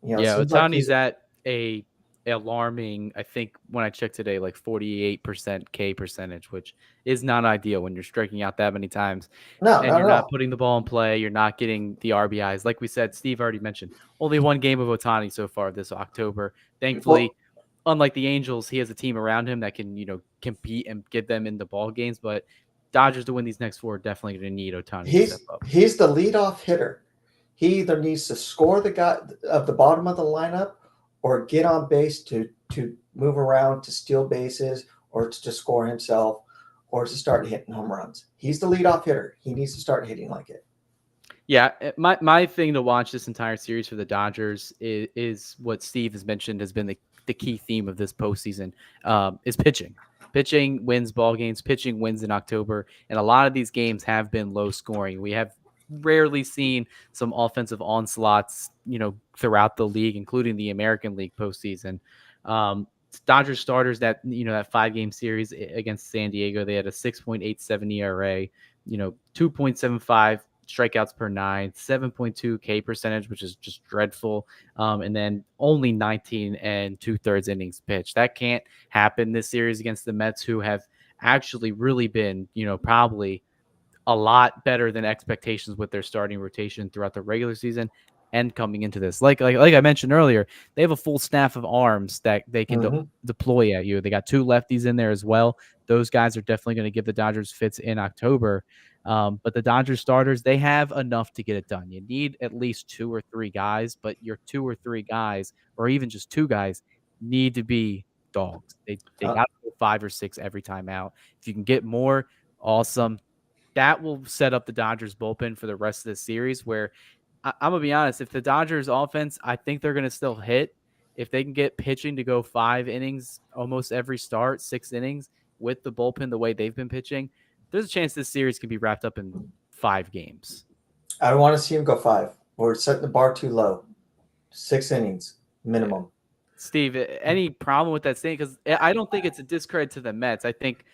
Yeah, Seems like Otani's at a alarming, I think when I checked today, like 48% K percentage, which is not ideal when you're striking out that many times. no, And not you're at not all. putting the ball in play. You're not getting the RBIs. Like we said, Steve already mentioned, only 1 game of Otani so far this October. Well, Thankfully, unlike the Angels, he has a team around him that can, compete and get them in the ball games. But Dodgers to win these next 4 are definitely going to need Otani to step up. he's the leadoff hitter. He either needs to score the guy of the bottom of the lineup, or get on base to move around to steal bases, or to score himself, or to start hitting home runs. He's the leadoff hitter. He needs to start hitting like it. Yeah, my thing to watch this entire series for the Dodgers is what Steve has mentioned has been the key theme of this postseason, is pitching. Pitching wins ball games. Pitching wins in October, and a lot of these games have been low scoring. We have rarely seen some offensive onslaughts, throughout the league, including the American League postseason. Um, Dodgers starters that 5-game series against San Diego, they had a 6.87 ERA, 2.75 strikeouts per 9, 7.2 K percentage, which is just dreadful. And then only 19 and 2/3 innings pitched. That can't happen this series against the Mets, who have actually really been, probably a lot better than expectations with their starting rotation throughout the regular season and coming into this. Like I mentioned earlier, they have a full staff of arms that they can Mm-hmm. deploy at you. They got 2 lefties in there as well. Those guys are definitely going to give the Dodgers fits in October. But the Dodgers starters, they have enough to get it done. You need at least 2 or 3 guys, but your 2 or 3 guys, or even just 2 guys, need to be dogs. They Uh, got to go 5 or 6 every time out. If you can get more, awesome. That will set up the Dodgers bullpen for the rest of the series, where I'm going to be honest, if the Dodgers offense, I think they're going to still hit. If they can get pitching to go 5 innings almost every start, 6 innings with the bullpen the way they've been pitching, there's a chance this series can be wrapped up in 5 games. I don't want to see him go 5. We're setting the bar too low. 6 innings minimum. Steve, any problem with that statement? Because I don't think it's a discredit to the Mets. I think,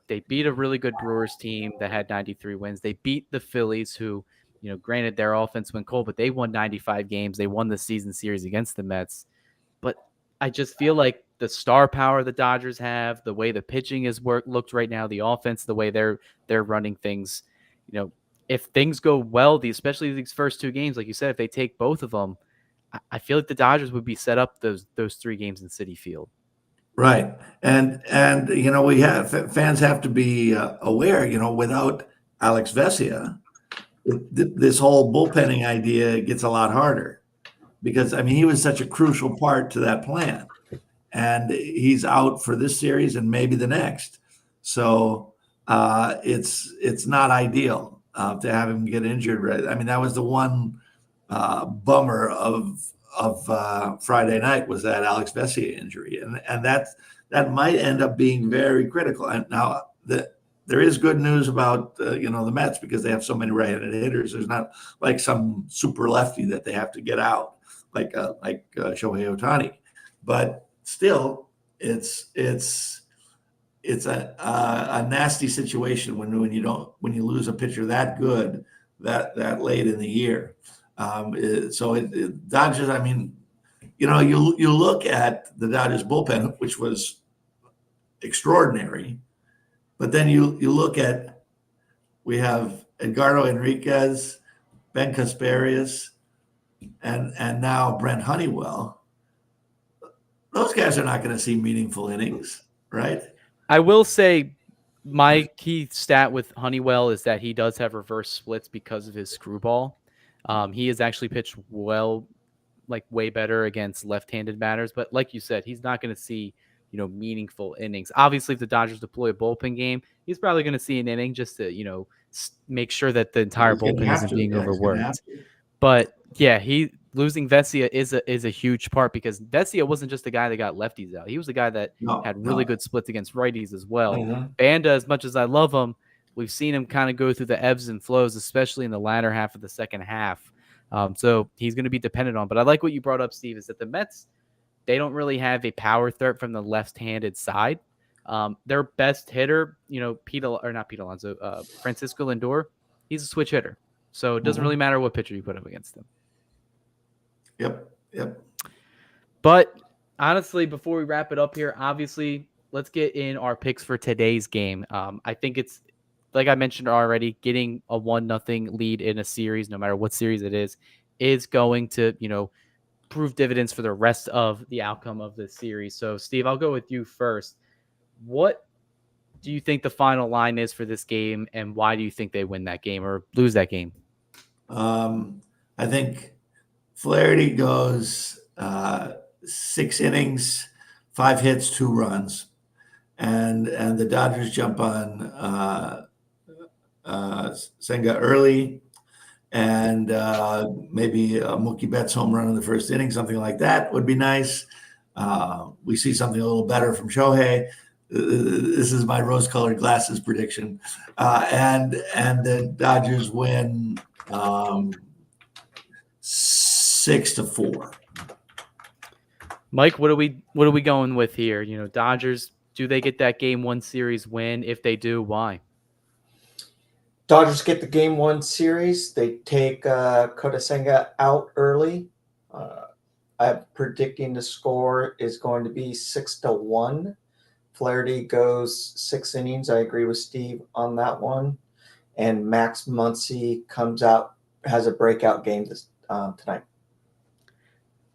they beat a really good Brewers team that had 93 wins. They beat the Phillies, who, granted their offense went cold, but they won 95 games. They won the season series against the Mets. But I just feel like the star power the Dodgers have, the way the pitching is looked right now, the offense, the way they're running things, if things go well, especially these first 2 games, like you said, if they take both of them, I feel like the Dodgers would be set up those 3 games in Citi Field. Right. And we have fans have to be aware, without Alex Vesia, this whole bullpenning idea gets a lot harder, because he was such a crucial part to that plan, and he's out for this series and maybe the next. So it's not ideal to have him get injured. Right. That was the one bummer of Friday night, was that Alex Vesia injury, and that might end up being very critical. And now there is good news about the Mets, because they have so many right-handed hitters. There's not like some super lefty that they have to get out like Shohei Ohtani, but still it's a nasty situation when you lose a pitcher that good that late in the year. So Dodgers, you look at the Dodgers bullpen, which was extraordinary, but then you look at, we have Edgardo Enriquez, Ben Casparius, and now Brent Honeywell. Those guys are not going to see meaningful innings, right? I will say my key stat with Honeywell is that he does have reverse splits because of his screwball. He has actually pitched well, like way better against left-handed batters, but like you said, he's not going to see meaningful innings. Obviously, if the Dodgers deploy a bullpen game, he's probably going to see an inning just to make sure that the entire bullpen isn't being overworked. But yeah, losing Vesia is a huge part, because Vesia wasn't just the guy that got lefties out. He was the guy that had really good splits against righties as well. Mm-hmm. Banda, as much as I love him, we've seen him kind of go through the ebbs and flows, especially in the latter half of the second half. So he's going to be dependent on. But I like what you brought up, Steve, is that the Mets, they don't really have a power threat from the left-handed side. Their best hitter, Francisco Lindor, he's a switch hitter. So it doesn't really matter what pitcher you put up against him. Yep. But honestly, before we wrap it up here, obviously, let's get in our picks for today's game. I think it's, like I mentioned already, getting a 1-0 lead in a series, no matter what series it is going to, prove dividends for the rest of the outcome of the series. So, Steve, I'll go with you first. What do you think the final line is for this game, and why do you think they win that game or lose that game? I think Flaherty goes 6 innings, 5 hits, 2 runs, and the Dodgers jump on Senga early, and maybe a Mookie Betts home run in the first inning, something like that would be nice. We see something a little better from Shohei. This is my rose-colored glasses prediction, and the Dodgers win 6-4. Mike, what are we going with here? Dodgers, do they get that game 1 series win? If they do, why? Dodgers get the game 1 series. They take Kota Senga out early. I'm predicting the score is going to be 6-1. Flaherty goes 6 innings. I agree with Steve on that one. And Max Muncy comes out, has a breakout game tonight.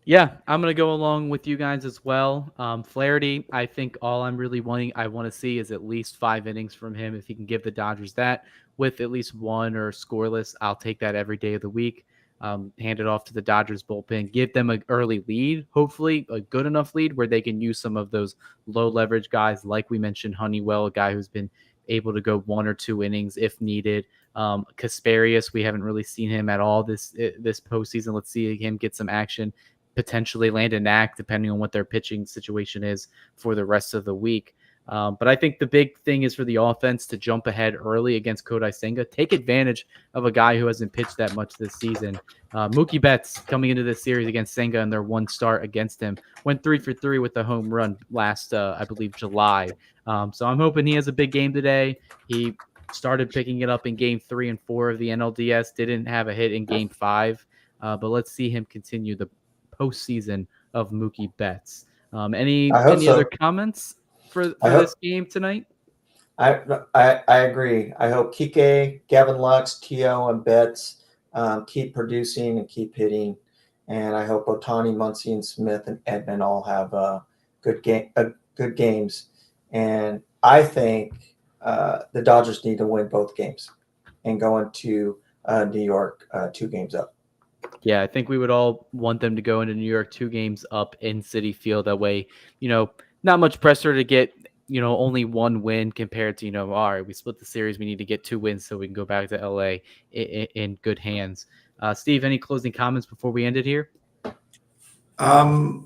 Yeah, I'm going to go along with you guys as well. Flaherty, I think all I want to see is at least 5 innings from him. If he can give the Dodgers that with at least 1 or scoreless, I'll take that every day of the week. Hand it off to the Dodgers bullpen, give them an early lead, hopefully a good enough lead where they can use some of those low leverage guys. Like we mentioned, Honeywell, a guy who's been able to go 1 or 2 innings if needed. Casparius, we haven't really seen him at all this postseason. Let's see him get some action. Potentially land an act, depending on what their pitching situation is for the rest of the week. But I think the big thing is for the offense to jump ahead early against Kodai Senga. Take advantage of a guy who hasn't pitched that much this season. Mookie Betts, coming into this series against Senga in their 1 start against him, went 3 for 3 with the home run last, I believe, July. So I'm hoping he has a big game today. He started picking it up in game 3 and 4 of the NLDS. Didn't have a hit in game 5. But let's see him continue the postseason of Mookie Betts. Any other comments for this game tonight? I agree. I hope Kike, Gavin Lux, Tio, and Betts keep producing and keep hitting, and I hope Ohtani, Muncy, and Smith and Edman all have good games. And I think the Dodgers need to win both games and go into New York 2 games up. Yeah, I think we would all want them to go into New York 2 games up in Citi Field. That way, not much pressure to get, only 1 win compared to, all right, we split the series. We need to get 2 wins so we can go back to LA in good hands. Steve, any closing comments before we end it here? I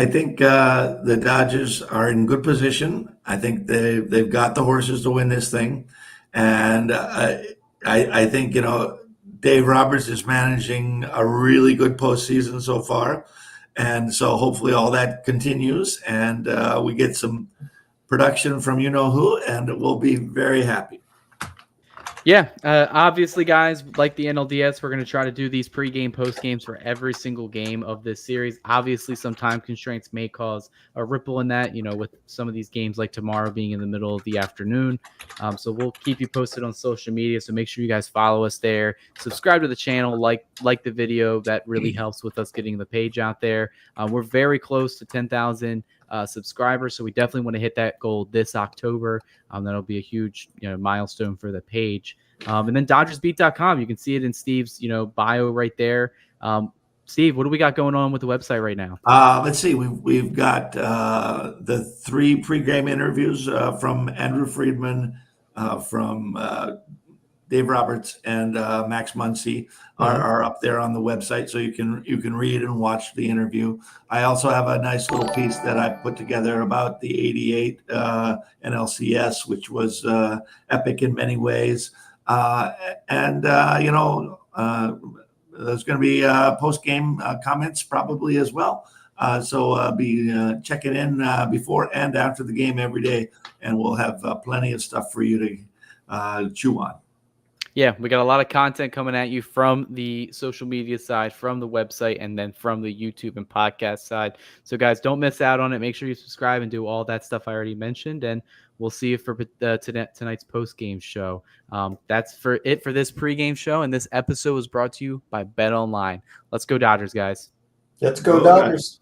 think the Dodgers are in good position. I think they've got the horses to win this thing. And I think, Dave Roberts is managing a really good postseason so far. And so hopefully all that continues and we get some production from you-know-who, and we'll be very happy. Yeah, obviously, guys, like the NLDS, we're going to try to do these pregame, postgames for every single game of this series. Obviously, some time constraints may cause a ripple in that, with some of these games like tomorrow being in the middle of the afternoon. So we'll keep you posted on social media. So make sure you guys follow us there, subscribe to the channel, like the video. That really helps with us getting the page out there. We're very close to 10,000 subscribers, so we definitely want to hit that goal this October. That'll be a huge milestone for the page. And then DodgersBeat.com, you can see it in Steve's bio right there. Steve, what do we got going on with the website right now? Let's see. We've got the 3 pregame interviews from Andrew Friedman, from Dave Roberts, and Max Muncy are up there on the website, so you can read and watch the interview. I also have a nice little piece that I put together about the '88 NLCS, which was epic in many ways, and there's going to be post-game comments probably as well. So be checking in before and after the game every day, and we'll have plenty of stuff for you to chew on. Yeah, we got a lot of content coming at you from the social media side, from the website, and then from the YouTube and podcast side. So, guys, don't miss out on it. Make sure you subscribe and do all that stuff I already mentioned. And we'll see you for tonight's post-game show. That's for this pregame show. And this episode was brought to you by Bet Online. Let's go Dodgers, guys. Let's go Dodgers.